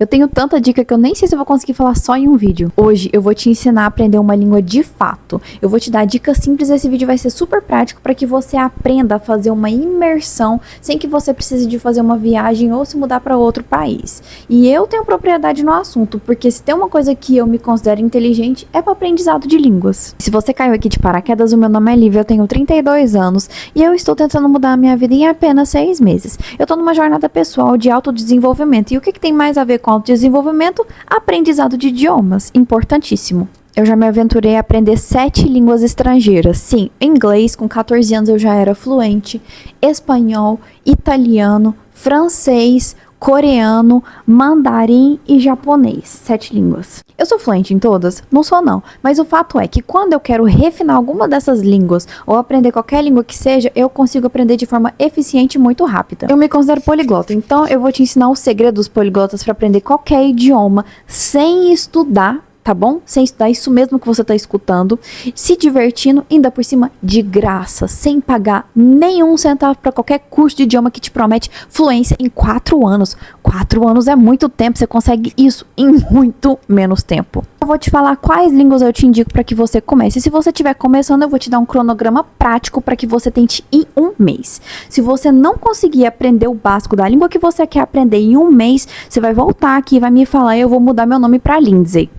Eu tenho tanta dica que eu nem sei se eu vou conseguir falar só em um vídeo. Hoje eu vou te ensinar a aprender uma língua de fato. Eu vou te dar dicas simples, esse vídeo vai ser super prático para que você aprenda a fazer uma imersão sem que você precise de fazer uma viagem ou se mudar para outro país. E eu tenho propriedade no assunto, porque se tem uma coisa que eu me considero inteligente é para aprendizado de línguas. Se você caiu aqui de paraquedas, o meu nome é Lívia, eu tenho 32 anos e eu estou tentando mudar a minha vida em apenas 6 meses. Eu estou numa jornada pessoal de autodesenvolvimento. E o que tem mais a ver com autodesenvolvimento? Aprendizado de idiomas. Importantíssimo. Eu já me aventurei a aprender 7 línguas estrangeiras. Sim, inglês, com 14 anos eu já era fluente, espanhol, italiano, francês, coreano, mandarim e japonês. 7 línguas. Eu sou fluente em todas? Não sou não. Mas o fato é que quando eu quero refinar alguma dessas línguas ou aprender qualquer língua que seja, eu consigo aprender de forma eficiente e muito rápida. Eu me considero poliglota, então eu vou te ensinar o segredo dos poliglotas para aprender qualquer idioma sem estudar. Tá bom? Sem estudar, isso mesmo que você tá escutando, se divertindo, ainda por cima de graça, sem pagar nenhum centavo para qualquer curso de idioma que te promete fluência em 4 anos. 4 anos é muito tempo, você consegue isso em muito menos tempo. Eu vou te falar quais línguas eu te indico para que você comece. E se você estiver começando, eu vou te dar um cronograma prático para que você tente em 1 mês. Se você não conseguir aprender o básico da língua que você quer aprender em 1 mês, você vai voltar aqui e vai me falar e eu vou mudar meu nome para Lindsay.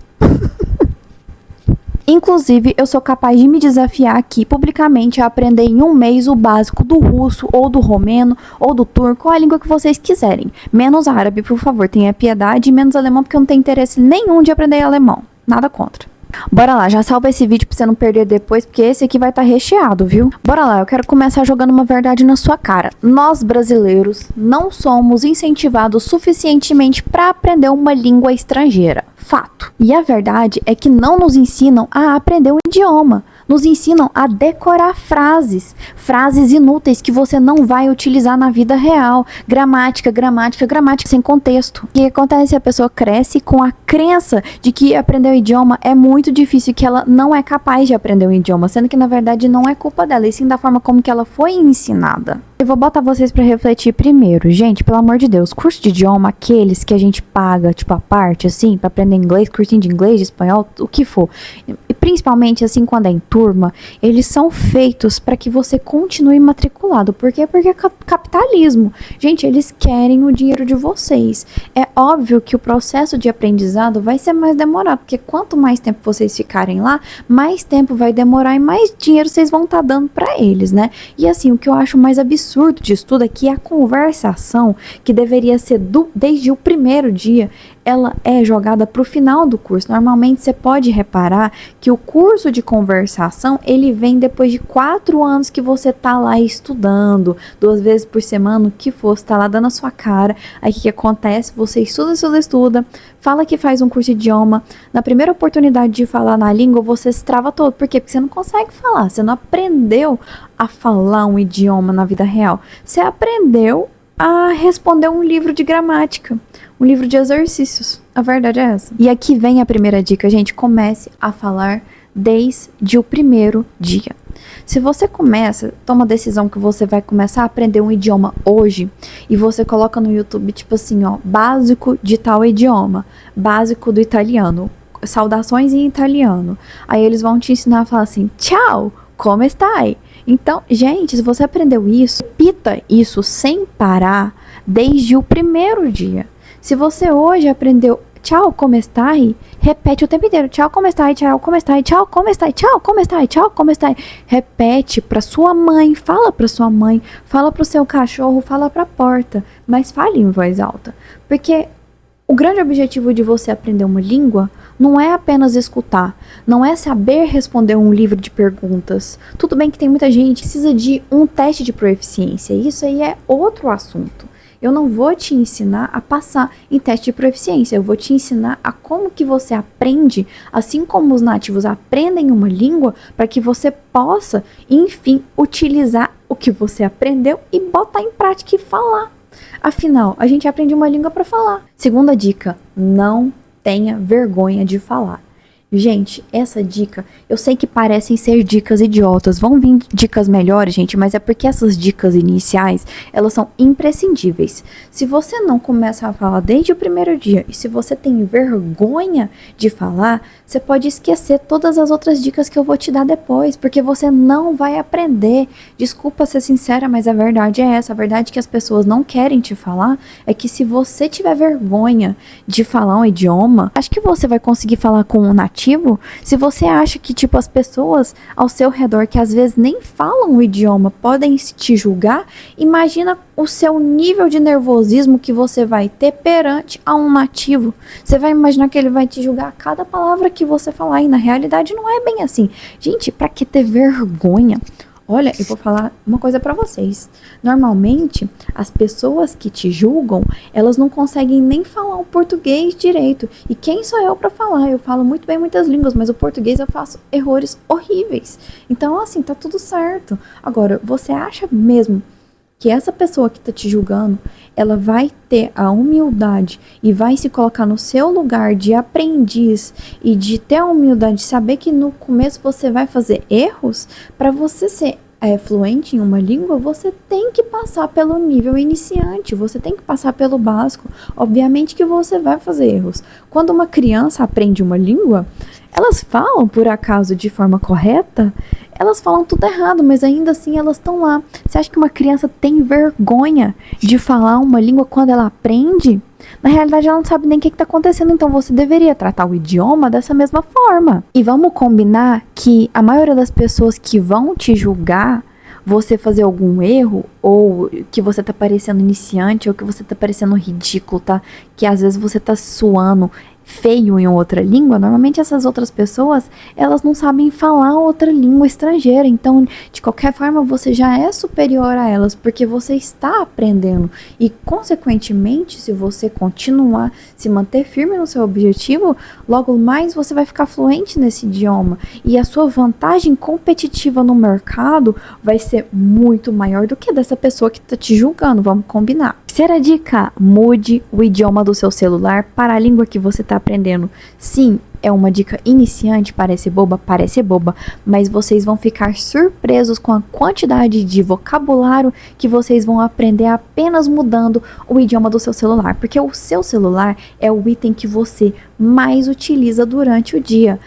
Inclusive, eu sou capaz de me desafiar aqui publicamente a aprender em 1 mês o básico do russo, ou do romeno, ou do turco, ou a língua que vocês quiserem. Menos árabe, por favor, tenha piedade, e menos alemão, porque eu não tenho interesse nenhum de aprender alemão. Nada contra. Bora lá, já salva esse vídeo pra você não perder depois, porque esse aqui vai estar recheado, viu? Bora lá, eu quero começar jogando uma verdade na sua cara. Nós, brasileiros, não somos incentivados suficientemente para aprender uma língua estrangeira. Fato. E a verdade é que não nos ensinam a aprender um idioma. Nos ensinam a decorar frases. Frases inúteis que você não vai utilizar na vida real. Gramática, gramática, gramática sem contexto. O que acontece? A pessoa cresce com a crença de que aprender um idioma é muito difícil, que ela não é capaz de aprender um idioma, sendo que na verdade não é culpa dela, e sim da forma como que ela foi ensinada. Eu vou botar vocês pra refletir primeiro. Gente, pelo amor de Deus, curso de idioma, aqueles que a gente paga, tipo, a parte, assim, pra aprender inglês, cursinho de inglês, de espanhol, o que for. E principalmente, assim, quando é em turma, eles são feitos pra que você continue matriculado. Por quê? Porque é capitalismo. Gente, eles querem o dinheiro de vocês. É óbvio que o processo de aprendizado vai ser mais demorado, porque quanto mais tempo vocês ficarem lá, mais tempo vai demorar e mais dinheiro vocês vão estar dando pra eles, né? E assim, o que eu acho mais absurdo disso tudo é que a conversação, que deveria ser desde o primeiro dia, ela é jogada para o final do curso. Normalmente você pode reparar que o curso de conversação, ele vem depois de 4 anos que você tá lá estudando, 2 vezes por semana, o que for, você tá lá dando a sua cara. Aí o que acontece? Você estuda, fala que faz um curso de idioma, na primeira oportunidade de falar na língua, você se trava todo. Por quê? Porque você não consegue falar, você não aprendeu a falar um idioma na vida real. Você aprendeu a responder um livro de gramática, um livro de exercícios. A verdade é essa. E aqui vem a primeira dica, gente. Comece a falar desde o primeiro dia. Se você toma a decisão que você vai começar a aprender um idioma hoje, e você coloca no YouTube, tipo assim, ó, básico de tal idioma, básico do italiano, saudações em italiano. Aí eles vão te ensinar a falar assim, tchau, como stai? Então, gente, se você aprendeu isso, repita isso sem parar desde o primeiro dia. Se você hoje aprendeu tchau, como stai? Repete o tempo inteiro. Tchau, como stai? Tchau, como stai? Tchau, como stai? Tchau, como stai? Tchau, como stai? Repete pra sua mãe, fala pra sua mãe, fala pro seu cachorro, fala pra porta, mas fale em voz alta. Porque o grande objetivo de você aprender uma língua não é apenas escutar, não é saber responder um livro de perguntas. Tudo bem que tem muita gente que precisa de um teste de proficiência, isso aí é outro assunto. Eu não vou te ensinar a passar em teste de proficiência, eu vou te ensinar a como que você aprende, assim como os nativos aprendem uma língua, para que você possa, enfim, utilizar o que você aprendeu e botar em prática e falar. Afinal, a gente aprende uma língua para falar. Segunda dica, não tenha vergonha de falar. Gente, essa dica, eu sei que parecem ser dicas idiotas, vão vir dicas melhores, gente, mas é porque essas dicas iniciais, elas são imprescindíveis. Se você não começa a falar desde o primeiro dia e se você tem vergonha de falar, você pode esquecer todas as outras dicas que eu vou te dar depois, porque você não vai aprender. Desculpa ser sincera, mas a verdade é essa, a verdade que as pessoas não querem te falar é que se você tiver vergonha de falar um idioma, acho que você vai conseguir falar com um nativo. Se você acha que, tipo, as pessoas ao seu redor que às vezes nem falam o idioma podem te julgar, imagina o seu nível de nervosismo que você vai ter perante a um nativo. Você vai imaginar que ele vai te julgar a cada palavra que você falar, e na realidade não é bem assim. Gente, pra que ter vergonha? Olha, eu vou falar uma coisa pra vocês. Normalmente, as pessoas que te julgam, elas não conseguem nem falar o português direito. E quem sou eu pra falar? Eu falo muito bem muitas línguas, mas o português eu faço erros horríveis. Então, assim, tá tudo certo. Agora, você acha mesmo que essa pessoa que tá te julgando, ela vai ter a humildade e vai se colocar no seu lugar de aprendiz e de ter a humildade de saber que no começo você vai fazer erros? Para você ser fluente em uma língua, você tem que passar pelo nível iniciante, você tem que passar pelo básico. Obviamente que você vai fazer erros. Quando uma criança aprende uma língua, elas falam, por acaso, de forma correta? Elas falam tudo errado, mas ainda assim elas estão lá. Você acha que uma criança tem vergonha de falar uma língua quando ela aprende? Na realidade, ela não sabe nem o que está acontecendo, então você deveria tratar o idioma dessa mesma forma. E vamos combinar que a maioria das pessoas que vão te julgar, você fazer algum erro, ou que você tá parecendo iniciante, ou que você tá parecendo ridículo, tá? Que às vezes você tá suando feio em outra língua, normalmente essas outras pessoas, elas não sabem falar outra língua estrangeira, então de qualquer forma você já é superior a elas, porque você está aprendendo, e consequentemente, se você continuar, se manter firme no seu objetivo, logo mais você vai ficar fluente nesse idioma, e a sua vantagem competitiva no mercado vai ser muito maior do que dessa pessoa que está te julgando, vamos combinar. Terceira dica, mude o idioma do seu celular para a língua que você está aprendendo. Sim, é uma dica iniciante, parece boba, mas vocês vão ficar surpresos com a quantidade de vocabulário que vocês vão aprender apenas mudando o idioma do seu celular, porque o seu celular é o item que você mais utiliza durante o dia.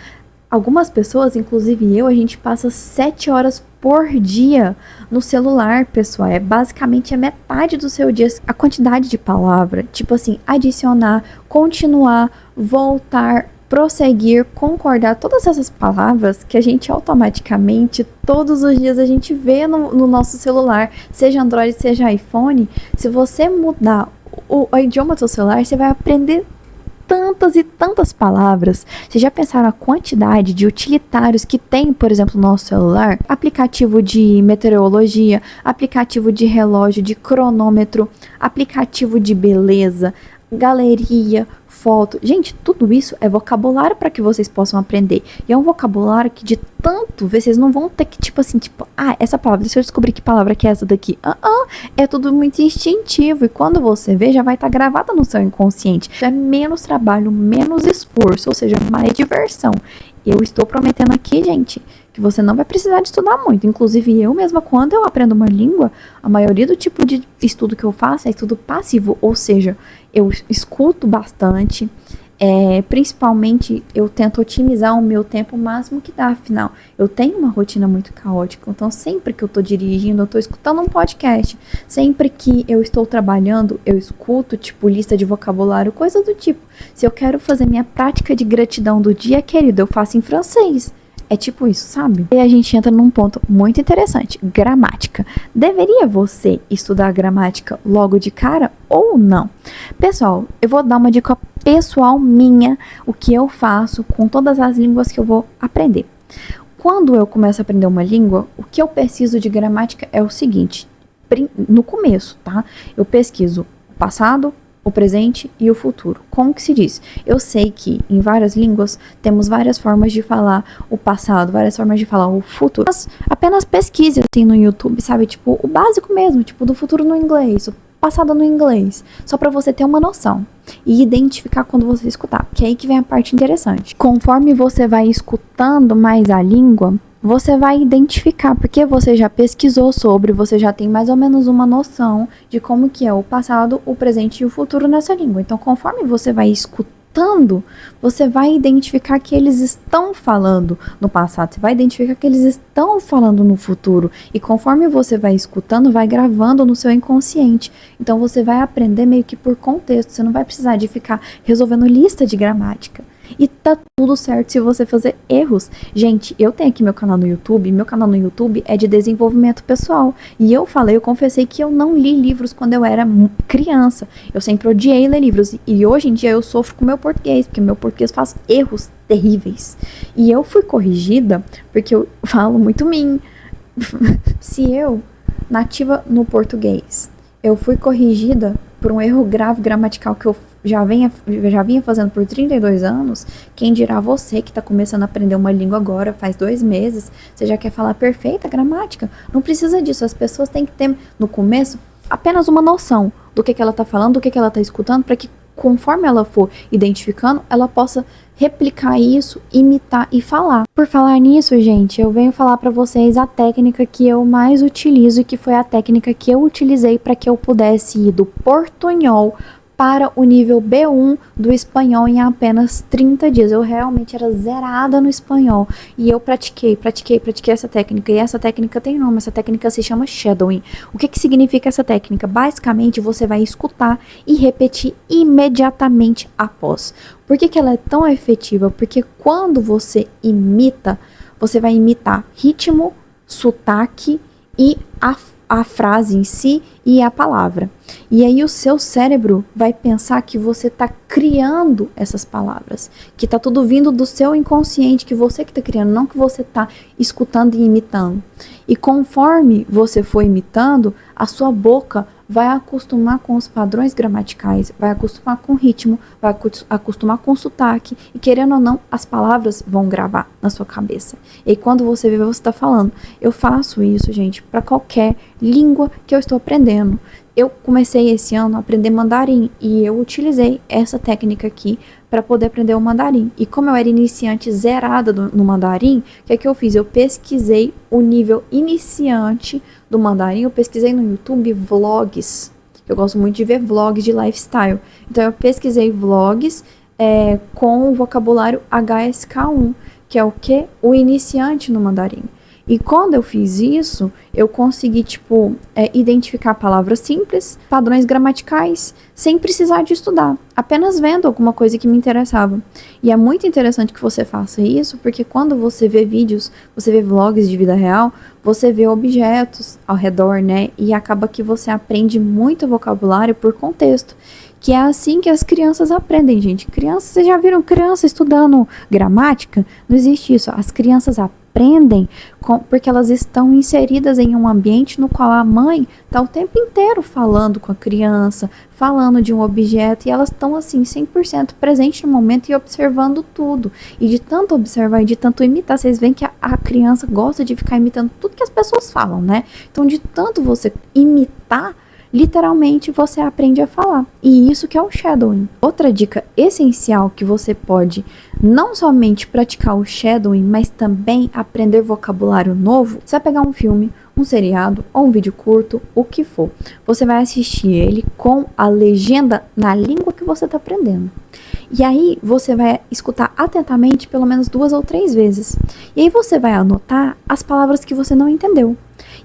Algumas pessoas, inclusive eu, a gente passa 7 horas por dia no celular, pessoal. É basicamente a metade do seu dia. A quantidade de palavra, tipo assim, adicionar, continuar, voltar, prosseguir, concordar, todas essas palavras que a gente automaticamente, todos os dias a gente vê no nosso celular, seja Android, seja iPhone. Se você mudar o idioma do seu celular, você vai aprender tantas e tantas palavras. Vocês já pensaram a quantidade de utilitários que tem, por exemplo, no nosso celular? Aplicativo de meteorologia, aplicativo de relógio, de cronômetro, aplicativo de beleza, galeria, foto. Gente, tudo isso é vocabulário para que vocês possam aprender. E é um vocabulário que de tanto ver, vocês não vão ter que, essa palavra, deixa eu descobrir que palavra que é essa daqui. É tudo muito instintivo. E quando você vê, já vai estar gravada no seu inconsciente. Já é menos trabalho, menos esforço, ou seja, mais diversão. Eu estou prometendo aqui, gente, que você não vai precisar de estudar muito. Inclusive, eu mesma, quando eu aprendo uma língua, a maioria do tipo de estudo que eu faço é estudo passivo, ou seja, eu escuto bastante, principalmente eu tento otimizar o meu tempo o máximo que dá. Afinal, eu tenho uma rotina muito caótica, então sempre que eu estou dirigindo, eu estou escutando um podcast. Sempre que eu estou trabalhando, eu escuto, tipo, lista de vocabulário, coisa do tipo. Se eu quero fazer minha prática de gratidão do dia, querido, eu faço em francês. É tipo isso, sabe? E a gente entra num ponto muito interessante, gramática. Deveria você estudar gramática logo de cara ou não? Pessoal, eu vou dar uma dica pessoal minha, o que eu faço com todas as línguas que eu vou aprender. Quando eu começo a aprender uma língua, o que eu preciso de gramática é o seguinte, no começo, tá? Eu pesquiso o passado, o presente e o futuro. Como que se diz? Eu sei que em várias línguas temos várias formas de falar o passado, várias formas de falar o futuro. Mas apenas pesquise assim no YouTube, sabe? Tipo, o básico mesmo, tipo do futuro no inglês, o passado no inglês, só para você ter uma noção. e identificar quando você escutar, que é aí que vem a parte interessante. Conforme você vai escutando mais a língua, você vai identificar, porque você já pesquisou sobre, você já tem mais ou menos uma noção de como que é o passado, o presente e o futuro nessa língua. Então, conforme você vai escutando, você vai identificar que eles estão falando no passado, você vai identificar que eles estão falando no futuro. E conforme você vai escutando, vai gravando no seu inconsciente. Então, você vai aprender meio que por contexto, você não vai precisar de ficar resolvendo lista de gramática. E tá tudo certo se você fazer erros. Gente, eu tenho aqui meu canal no YouTube. Meu canal no YouTube é de desenvolvimento pessoal. E eu confessei que eu não li livros quando eu era criança. Eu sempre odiei ler livros. E hoje em dia eu sofro com o meu português, porque meu português faz erros terríveis. E eu fui corrigida porque eu falo muito mim. Se eu, nativa no português, eu fui corrigida por um erro grave gramatical que eu já vinha fazendo por 32 anos, quem dirá você que está começando a aprender uma língua agora, faz 2 meses, você já quer falar perfeita gramática? Não precisa disso, as pessoas têm que ter, no começo, apenas uma noção do que ela está falando, do que ela está escutando, para que conforme ela for identificando, ela possa replicar isso, imitar e falar. Por falar nisso, gente, eu venho falar para vocês a técnica que eu mais utilizo e que foi a técnica que eu utilizei para que eu pudesse ir do portunhol para o nível B1 do espanhol em apenas 30 dias. Eu realmente era zerada no espanhol. E eu pratiquei essa técnica. E essa técnica tem nome, essa técnica se chama shadowing. O que significa essa técnica? Basicamente, você vai escutar e repetir imediatamente após. Por que ela é tão efetiva? Porque quando você imita, você vai imitar ritmo, sotaque e a frase em si e a palavra. E aí o seu cérebro vai pensar que você está criando essas palavras, que está tudo vindo do seu inconsciente, que você que está criando, não que você está escutando e imitando. E conforme você for imitando, a sua boca vai acostumar com os padrões gramaticais, vai acostumar com o ritmo, vai acostumar com o sotaque, e querendo ou não, as palavras vão gravar na sua cabeça. E quando você vê, você está falando. Eu faço isso, gente, para qualquer língua que eu estou aprendendo. Eu comecei esse ano a aprender mandarim e eu utilizei essa técnica aqui para poder aprender o mandarim. E como eu era iniciante zerada no mandarim, o que eu fiz? Eu pesquisei o nível iniciante do mandarim, eu pesquisei no YouTube vlogs. Eu gosto muito de ver vlogs de lifestyle. Então eu pesquisei vlogs com o vocabulário HSK1, que é o que? O iniciante no mandarim. E quando eu fiz isso, eu consegui, identificar palavras simples, padrões gramaticais, sem precisar de estudar, apenas vendo alguma coisa que me interessava. E é muito interessante que você faça isso, porque quando você vê vídeos, você vê vlogs de vida real, você vê objetos ao redor, né? E acaba que você aprende muito vocabulário por contexto. Que é assim que as crianças aprendem, gente. Crianças, vocês já viram criança estudando gramática? Não existe isso. As crianças aprendem porque elas estão inseridas em um ambiente no qual a mãe está o tempo inteiro falando com a criança, falando de um objeto, e elas estão assim 100% presentes no momento e observando tudo. E de tanto observar e de tanto imitar, vocês veem que a criança gosta de ficar imitando tudo que as pessoas falam, né? Então, de tanto você imitar, literalmente você aprende a falar. E isso que é o shadowing. Outra dica essencial que você pode não somente praticar o shadowing, mas também aprender vocabulário novo, você vai pegar um filme, um seriado ou um vídeo curto, o que for. Você vai assistir ele com a legenda na língua que você está aprendendo. E aí você vai escutar atentamente pelo menos 2 ou 3 vezes. E aí você vai anotar as palavras que você não entendeu.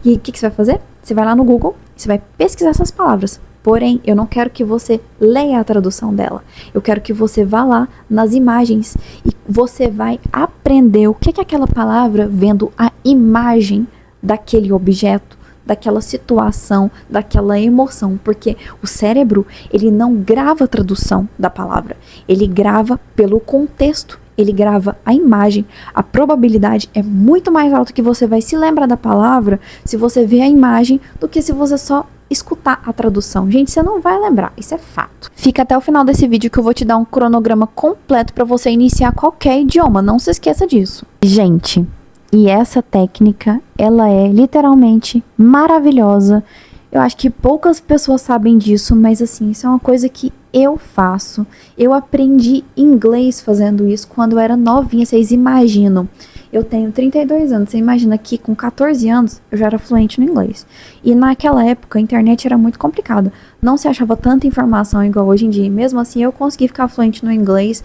E aí o que você vai fazer? Você vai lá no Google, você vai pesquisar essas palavras. Porém, eu não quero que você leia a tradução dela. Eu quero que você vá lá nas imagens e você vai aprender o que é aquela palavra vendo a imagem daquele objeto, daquela situação, daquela emoção. Porque o cérebro, ele não grava a tradução da palavra. Ele grava pelo contexto. Ele grava a imagem. A probabilidade é muito mais alta que você vai se lembrar da palavra se você ver a imagem do que se você só escutar a tradução. Gente, você não vai lembrar, isso é fato. Fica até o final desse vídeo que eu vou te dar um cronograma completo para você iniciar qualquer idioma, não se esqueça disso. Gente, e essa técnica, ela é literalmente maravilhosa. Eu acho que poucas pessoas sabem disso, mas assim, isso é uma coisa que eu faço. Eu aprendi inglês fazendo isso quando eu era novinha, vocês imaginam. Eu tenho 32 anos, você imagina que com 14 anos eu já era fluente no inglês. E naquela época a internet era muito complicada. Não se achava tanta informação igual hoje em dia. E mesmo assim eu consegui ficar fluente no inglês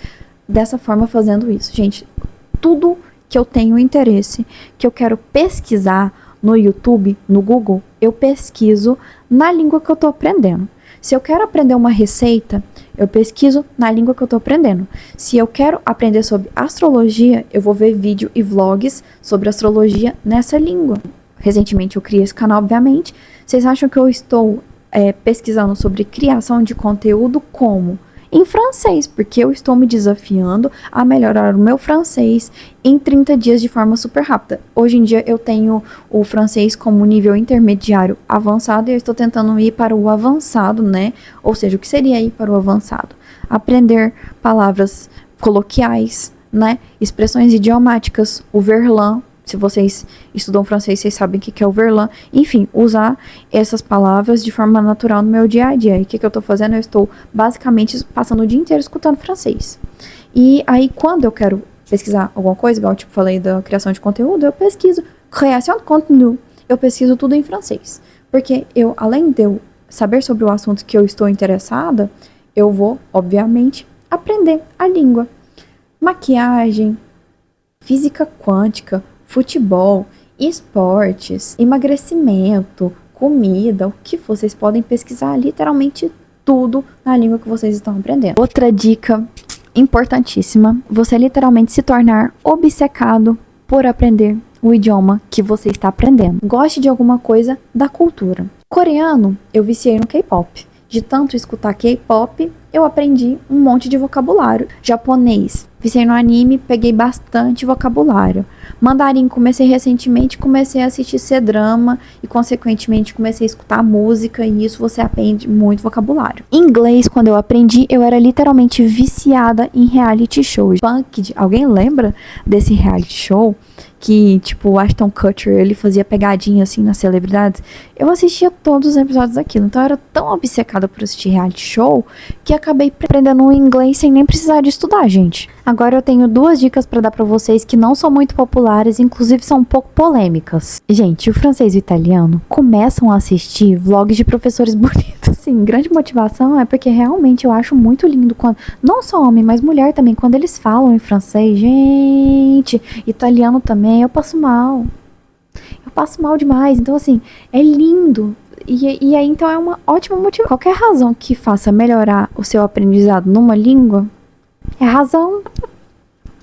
dessa forma fazendo isso. Gente, tudo que eu tenho interesse, que eu quero pesquisar no YouTube, no Google, eu pesquiso na língua que eu tô aprendendo. Se eu quero aprender uma receita, eu pesquiso na língua que eu tô aprendendo. Se eu quero aprender sobre astrologia, eu vou ver vídeo e vlogs sobre astrologia nessa língua. Recentemente eu criei esse canal, obviamente. Vocês acham que eu estou pesquisando sobre criação de conteúdo como? Em francês, porque eu estou me desafiando a melhorar o meu francês em 30 dias de forma super rápida. Hoje em dia eu tenho o francês como nível intermediário avançado e eu estou tentando ir para o avançado, né? Ou seja, o que seria ir para o avançado? Aprender palavras coloquiais, né? Expressões idiomáticas, o verlan. Se vocês estudam francês, vocês sabem o que é o verlan. Enfim, usar essas palavras de forma natural no meu dia a dia. E o que eu estou fazendo? Eu estou basicamente passando o dia inteiro escutando francês. E aí, quando eu quero pesquisar alguma coisa, igual tipo falei da criação de conteúdo, eu pesquiso criação de conteúdo. Eu pesquiso tudo em francês. Porque eu, além de eu saber sobre o assunto que eu estou interessada, eu vou, obviamente, aprender a língua. Maquiagem, física quântica, futebol, esportes, emagrecimento, comida, o que vocês podem pesquisar literalmente tudo na língua que vocês estão aprendendo. Outra dica importantíssima, você literalmente se tornar obcecado por aprender o idioma que você está aprendendo. Goste de alguma coisa da cultura. Coreano, eu viciei no K-pop. De tanto escutar K-pop, eu aprendi um monte de vocabulário. Japonês, viciei no anime, peguei bastante vocabulário. Mandarim, comecei recentemente, comecei a assistir C-drama e consequentemente comecei a escutar música e isso você aprende muito vocabulário. Inglês, quando eu aprendi, eu era literalmente viciada em reality shows. Punked, alguém lembra desse reality show? Que, tipo, o Ashton Kutcher, ele fazia pegadinha, assim, nas celebridades. Eu assistia todos os episódios daquilo. Então, eu era tão obcecada por assistir reality show que acabei aprendendo o inglês sem nem precisar de estudar, gente. Agora, eu tenho 2 dicas pra dar pra vocês que não são muito populares, inclusive são um pouco polêmicas. Gente, o francês e o italiano começam a assistir vlogs de professores bonitos. Sim, grande motivação é porque realmente eu acho muito lindo quando, não só homem, mas mulher também, quando eles falam em francês, gente, italiano também, eu passo mal. Eu passo mal demais. Então, assim, é lindo. E aí, então, é uma ótima motivação. Qualquer razão que faça melhorar o seu aprendizado numa língua, é razão.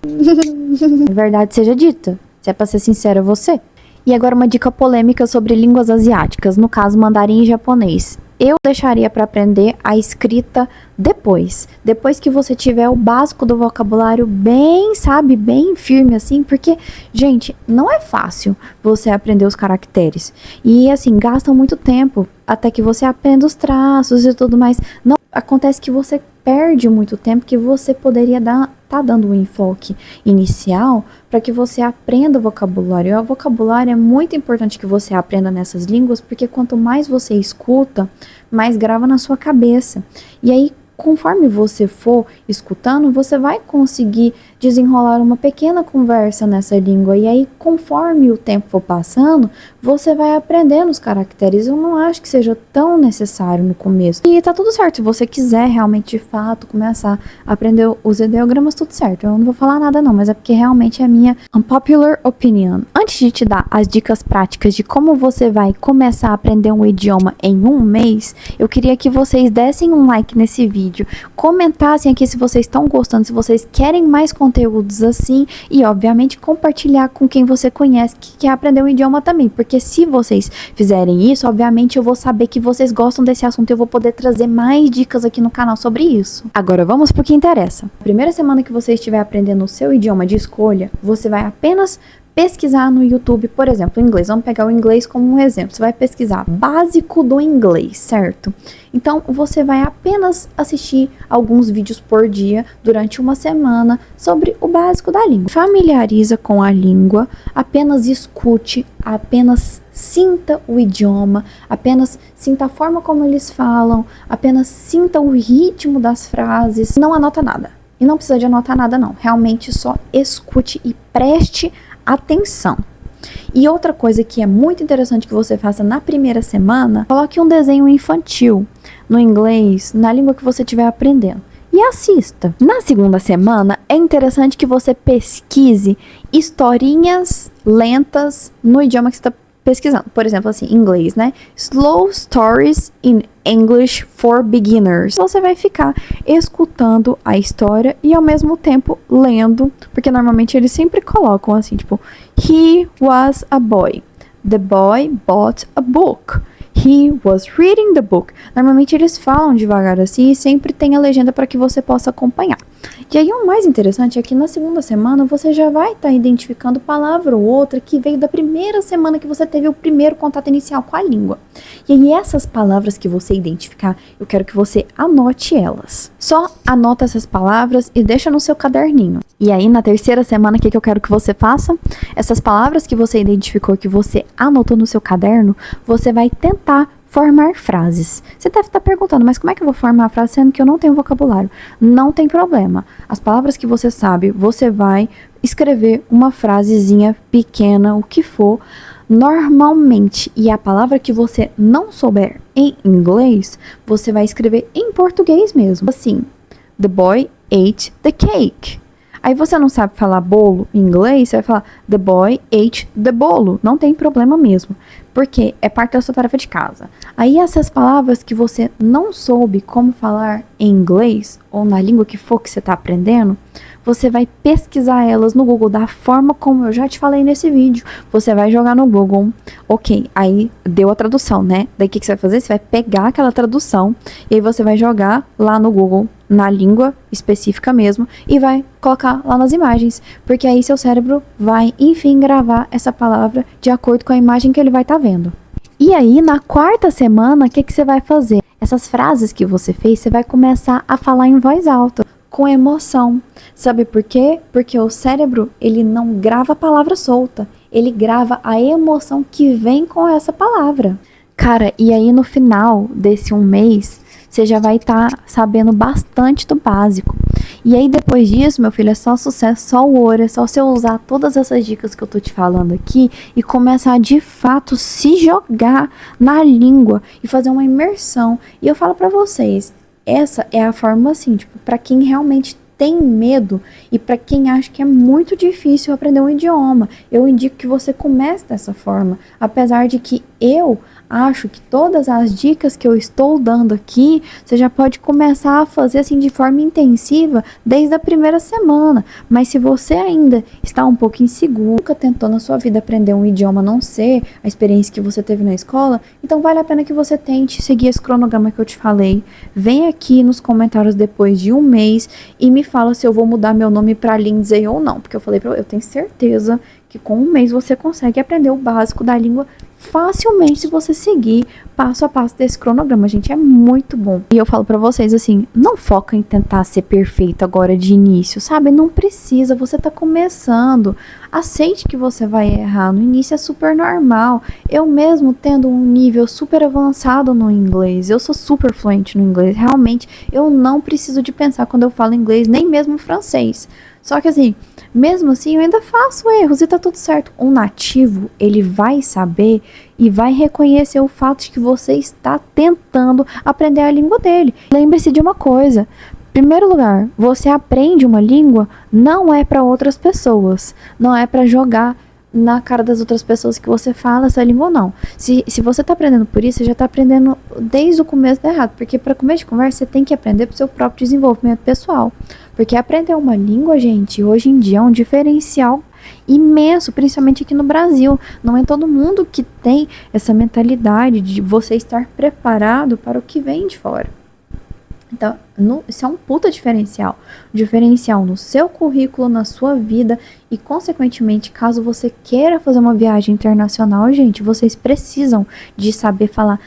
A verdade seja dita. Se é pra ser sincera, você. E agora uma dica polêmica sobre línguas asiáticas, no caso mandarim e japonês. Eu deixaria para aprender a escrita depois que você tiver o básico do vocabulário bem, sabe, bem firme assim, porque, gente, não é fácil você aprender os caracteres. E assim, gasta muito tempo até que você aprenda os traços e tudo mais. Não acontece que você perde muito tempo que você poderia tá dando um enfoque inicial para que você aprenda o vocabulário. E o vocabulário é muito importante que você aprenda nessas línguas, porque quanto mais você escuta, mais grava na sua cabeça. E aí, conforme você for escutando, você vai conseguir desenrolar uma pequena conversa nessa língua. E aí, conforme o tempo for passando, você vai aprendendo os caracteres. Eu não acho que seja tão necessário no começo. E tá tudo certo. Se você quiser realmente, de fato, começar a aprender os ideogramas, tudo certo. Eu não vou falar nada não, mas é porque realmente é a minha unpopular opinion. Antes de te dar as dicas práticas de como você vai começar a aprender um idioma em um mês, eu queria que vocês dessem um like nesse vídeo, comentassem aqui se vocês estão gostando, se vocês querem mais conteúdos assim e, obviamente, compartilhar com quem você conhece que quer aprender um idioma também, porque se vocês fizerem isso, obviamente eu vou saber que vocês gostam desse assunto e eu vou poder trazer mais dicas aqui no canal sobre isso. Agora vamos pro que interessa. A primeira semana que você estiver aprendendo o seu idioma de escolha, você vai apenas pesquisar no YouTube, por exemplo, inglês. Vamos pegar o inglês como um exemplo. Você vai pesquisar básico do inglês, certo? Então, você vai apenas assistir alguns vídeos por dia durante uma semana sobre o básico da língua. Familiariza com a língua, apenas escute, apenas sinta o idioma, apenas sinta a forma como eles falam, apenas sinta o ritmo das frases. Não anota nada. E não precisa de anotar nada não. Realmente só escute e preste atenção. E outra coisa que é muito interessante que você faça na primeira semana, coloque um desenho infantil no inglês, na língua que você estiver aprendendo. E assista. Na segunda semana, é interessante que você pesquise historinhas lentas no idioma que você está pesquisando. Por exemplo, assim, em inglês, né? Slow Stories in English for Beginners. Você vai ficar escutando a história e ao mesmo tempo lendo, porque normalmente eles sempre colocam assim, tipo, He was a boy. The boy bought a book. He was reading the book. Normalmente eles falam devagar assim e sempre tem a legenda para que você possa acompanhar. E aí o mais interessante é que na segunda semana você já vai estar identificando palavra ou outra que veio da primeira semana que você teve o primeiro contato inicial com a língua. E aí essas palavras que você identificar, eu quero que você anote elas. Só anota essas palavras e deixa no seu caderninho. E aí na terceira semana, o que eu quero que você faça? Essas palavras que você identificou, que você anotou no seu caderno, você vai tentar formar frases. Você deve estar perguntando, mas como é que eu vou formar a frase sendo que eu não tenho vocabulário? Não tem problema. As palavras que você sabe, você vai escrever uma frasezinha pequena, o que for, normalmente. E a palavra que você não souber em inglês, você vai escrever em português mesmo. Assim, the boy ate the cake. Aí você não sabe falar bolo em inglês, você vai falar the boy ate the bolo. Não tem problema mesmo, porque é parte da sua tarefa de casa. Aí essas palavras que você não soube como falar em inglês, ou na língua que for que você está aprendendo, você vai pesquisar elas no Google da forma como eu já te falei nesse vídeo. Você vai jogar no Google, ok, aí deu a tradução, né? Daí o que você vai fazer? Você vai pegar aquela tradução e aí você vai jogar lá no Google, na língua específica mesmo, e vai colocar lá nas imagens, porque aí seu cérebro vai, enfim, gravar essa palavra de acordo com a imagem que ele vai estar vendo. E aí, na quarta semana, o que você vai fazer? Essas frases que você fez, você vai começar a falar em voz alta, com emoção. Sabe por quê? Porque o cérebro, ele não grava a palavra solta, ele grava a emoção que vem com essa palavra. Cara, e aí no final desse um mês, você já vai estar sabendo bastante do básico. E aí depois disso, meu filho, é só sucesso, só o ouro, é só você usar todas essas dicas que eu tô te falando aqui e começar a, de fato, se jogar na língua e fazer uma imersão. E eu falo pra vocês, essa é a forma assim, tipo, pra quem realmente tem medo e para quem acha que é muito difícil aprender um idioma, eu indico que você comece dessa forma, apesar de que eu acho que todas as dicas que eu estou dando aqui, você já pode começar a fazer assim de forma intensiva desde a primeira semana. Mas se você ainda está um pouco inseguro, nunca tentou na sua vida aprender um idioma a não ser a experiência que você teve na escola, então vale a pena que você tente seguir esse cronograma que eu te falei. Vem aqui nos comentários depois de um mês e me fala se eu vou mudar meu nome para Lindsay ou não, porque eu falei eu tenho certeza que com um mês você consegue aprender o básico da língua facilmente se você seguir passo a passo desse cronograma, gente, é muito bom. E eu falo pra vocês assim, não foca em tentar ser perfeito agora de início, sabe? Não precisa, você tá começando. Aceite que você vai errar, no início é super normal. Eu mesmo tendo um nível super avançado no inglês, eu sou super fluente no inglês, realmente eu não preciso de pensar quando eu falo inglês, nem mesmo francês. Só que assim, mesmo assim eu ainda faço erros e tá tudo certo. Um nativo, ele vai saber e vai reconhecer o fato de que você está tentando aprender a língua dele. Lembre-se de uma coisa, em primeiro lugar, você aprende uma língua não é para outras pessoas, não é para jogar na cara das outras pessoas que você fala essa língua ou não. Se você tá aprendendo por isso, você já tá aprendendo desde o começo da errado, porque para começo de conversa você tem que aprender pro seu próprio desenvolvimento pessoal, porque aprender uma língua, gente, hoje em dia é um diferencial imenso, principalmente aqui no Brasil. Não é todo mundo que tem essa mentalidade de você estar preparado para o que vem de fora. Então, isso é um puta diferencial. Diferencial no seu currículo, na sua vida e, consequentemente, caso você queira fazer uma viagem internacional, gente, vocês precisam de saber falar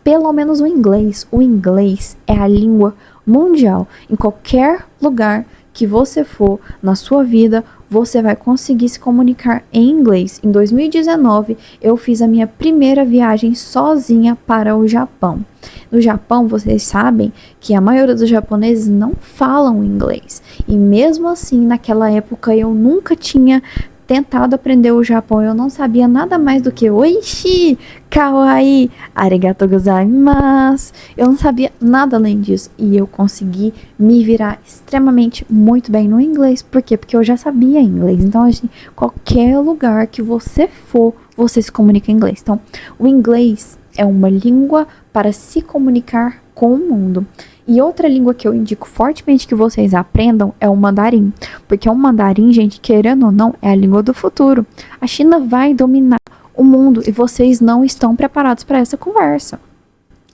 pelo menos o inglês. O inglês é a língua mundial. Em qualquer lugar que você for na sua vida, você vai conseguir se comunicar em inglês. Em 2019, eu fiz a minha primeira viagem sozinha para o Japão. No Japão, vocês sabem que a maioria dos japoneses não falam inglês. E mesmo assim, naquela época, eu nunca tinha tentado aprender o Japão. Eu não sabia nada mais do que oishi, kawaii, arigatou gozaimasu. Eu não sabia nada além disso. E eu consegui me virar extremamente muito bem no inglês. Por quê? Porque eu já sabia inglês. Então, assim, qualquer lugar que você for, você se comunica em inglês. Então, o inglês é uma língua para se comunicar com o mundo. E outra língua que eu indico fortemente que vocês aprendam é o mandarim. Porque o mandarim, gente, querendo ou não, é a língua do futuro. A China vai dominar o mundo e vocês não estão preparados para essa conversa.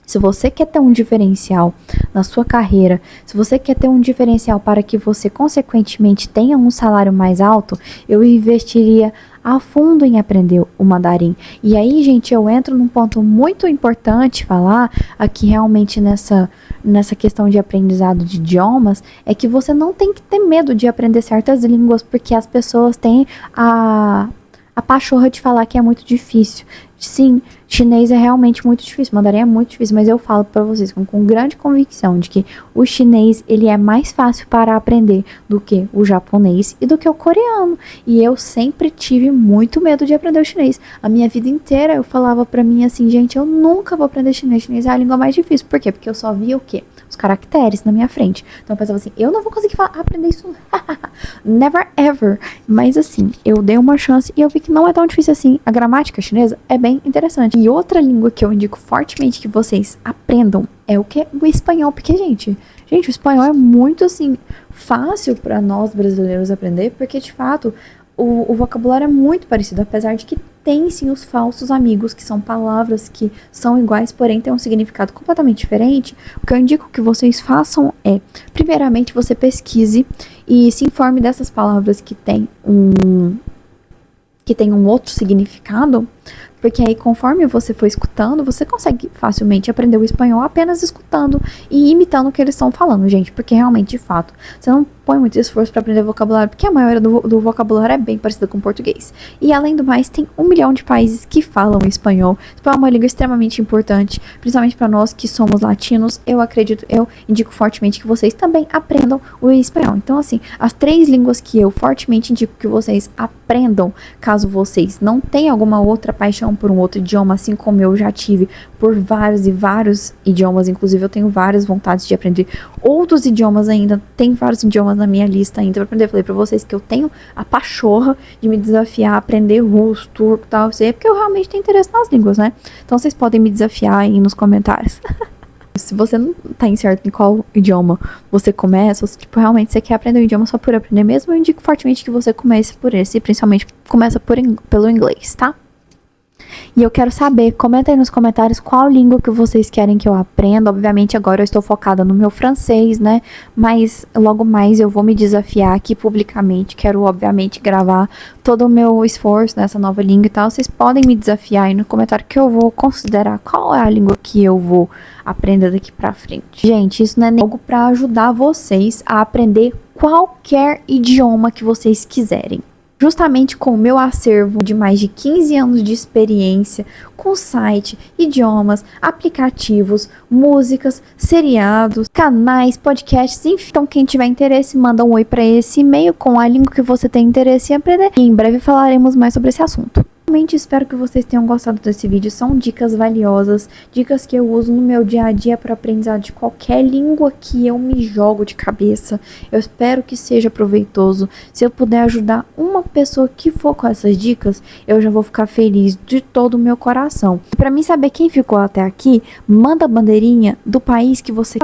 Se você quer ter um diferencial na sua carreira, se você quer ter um diferencial para que você, consequentemente, tenha um salário mais alto, eu investiria a fundo em aprender o mandarim. E aí, gente, eu entro num ponto muito importante falar aqui realmente nessa questão de aprendizado de idiomas, é que você não tem que ter medo de aprender certas línguas, porque as pessoas têm a pachorra de falar que é muito difícil. Sim, chinês é realmente muito difícil, mandarim é muito difícil, mas eu falo para vocês com grande convicção de que o chinês, ele é mais fácil para aprender do que o japonês e do que o coreano. E eu sempre tive muito medo de aprender o chinês. A minha vida inteira eu falava para mim assim, gente, eu nunca vou aprender chinês. Chinês é a língua mais difícil. Por quê? Porque eu só via o quê? Os caracteres na minha frente. Então eu pensava assim, eu não vou conseguir aprender isso. Never ever. Mas assim, eu dei uma chance e eu vi que não é tão difícil assim. A gramática chinesa é bem interessante. E outra língua que eu indico fortemente que vocês aprendam é o que? O espanhol. Porque, gente, o espanhol é muito assim fácil para nós brasileiros aprender, porque de fato o vocabulário é muito parecido, apesar de que tem sim os falsos amigos, que são palavras que são iguais, porém têm um significado completamente diferente. O que eu indico que vocês façam é, primeiramente, você pesquise e se informe dessas palavras que tem um outro significado, porque aí conforme você for escutando, você consegue facilmente aprender o espanhol apenas escutando e imitando o que eles estão falando, gente, porque realmente, de fato, você não põe muito esforço para aprender vocabulário, porque a maioria do vocabulário é bem parecida com o português. E além do mais, tem 1 milhão de países que falam espanhol. Espanhol é uma língua extremamente importante, principalmente para nós que somos latinos. Eu indico fortemente que vocês também aprendam o espanhol. Então, assim, as 3 línguas que eu fortemente indico que vocês aprendam, caso vocês não tenham alguma outra paixão por um outro idioma, assim como eu já tive por vários e vários idiomas. Inclusive, eu tenho várias vontades de aprender outros idiomas ainda. Tem vários idiomas na minha lista ainda pra aprender. Eu falei pra vocês que eu tenho a pachorra de me desafiar a aprender russo, turco e tal. Isso aí é porque eu realmente tenho interesse nas línguas, né? Então vocês podem me desafiar aí nos comentários. Se você não tá incerto em qual idioma você começa, ou se realmente você quer aprender um idioma só por aprender mesmo, eu indico fortemente que você comece por esse, e principalmente começa pelo inglês, tá? E eu quero saber, comenta aí nos comentários qual língua que vocês querem que eu aprenda. Obviamente agora eu estou focada no meu francês, né? Mas logo mais eu vou me desafiar aqui publicamente. Quero obviamente gravar todo o meu esforço nessa nova língua e tal. Vocês podem me desafiar aí no comentário que eu vou considerar qual é a língua que eu vou aprender daqui pra frente. Gente, isso não é nem algo pra ajudar vocês a aprender qualquer idioma que vocês quiserem. Justamente com o meu acervo de mais de 15 anos de experiência com site, idiomas, aplicativos, músicas, seriados, canais, podcasts, enfim. Então quem tiver interesse, manda um oi para esse e-mail com a língua que você tem interesse em aprender. E em breve falaremos mais sobre esse assunto. Realmente espero que vocês tenham gostado desse vídeo. São dicas valiosas, dicas que eu uso no meu dia a dia para aprendizado de qualquer língua que eu me jogo de cabeça. Eu espero que seja proveitoso. Se eu puder ajudar uma pessoa que for com essas dicas, eu já vou ficar feliz de todo o meu coração. E para mim saber quem ficou até aqui, manda a bandeirinha do país que você